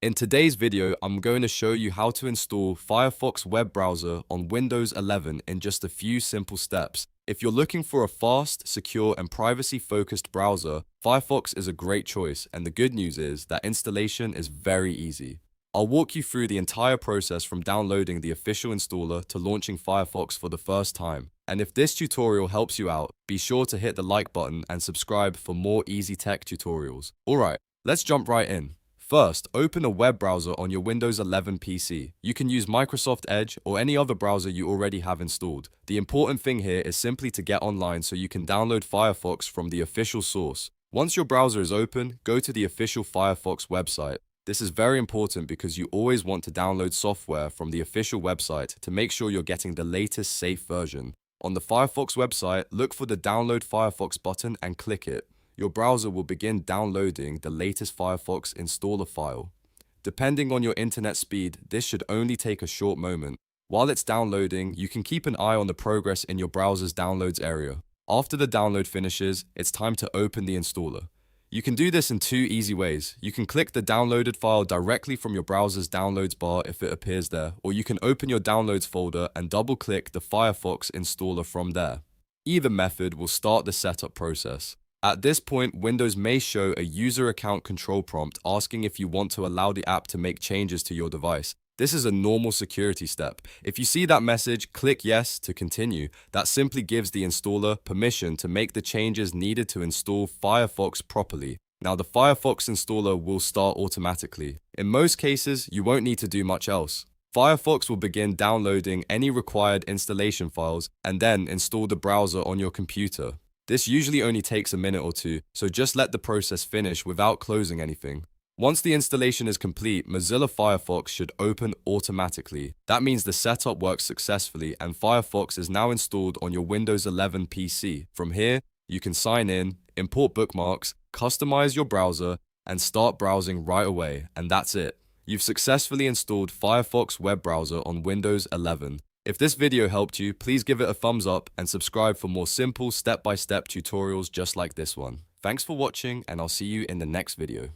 In today's video, I'm going to show you how to install Firefox web browser on Windows 11 in just a few simple steps. If you're looking for a fast, secure, and privacy-focused browser, Firefox is a great choice, and the good news is that installation is very easy. I'll walk you through the entire process from downloading the official installer to launching Firefox for the first time. And if this tutorial helps you out, be sure to hit the like button and subscribe for more easy tech tutorials. Alright, let's jump right in. First, open a web browser on your Windows 11 PC. You can use Microsoft Edge or any other browser you already have installed. The important thing here is simply to get online so you can download Firefox from the official source. Once your browser is open, go to the official Firefox website. This is very important because you always want to download software from the official website to make sure you're getting the latest safe version. On the Firefox website, look for the Download Firefox button and click it. Your browser will begin downloading the latest Firefox installer file. Depending on your internet speed, this should only take a short moment. While it's downloading, you can keep an eye on the progress in your browser's downloads area. After the download finishes, it's time to open the installer. You can do this in two easy ways. You can click the downloaded file directly from your browser's downloads bar if it appears there, or you can open your downloads folder and double-click the Firefox installer from there. Either method will start the setup process. At this point, Windows may show a user account control prompt asking if you want to allow the app to make changes to your device. This is a normal security step. If you see that message, click yes to continue. That simply gives the installer permission to make the changes needed to install Firefox properly. Now, the Firefox installer will start automatically. In most cases, you won't need to do much else. Firefox will begin downloading any required installation files and then install the browser on your computer. This usually only takes a minute or two, so just let the process finish without closing anything. Once the installation is complete, Mozilla Firefox should open automatically. That means the setup works successfully and Firefox is now installed on your Windows 11 PC. From here, you can sign in, import bookmarks, customize your browser, and start browsing right away, and that's it. You've successfully installed Firefox web browser on Windows 11. If this video helped you, please give it a thumbs up and subscribe for more simple step-by-step tutorials just like this one. Thanks for watching, and I'll see you in the next video.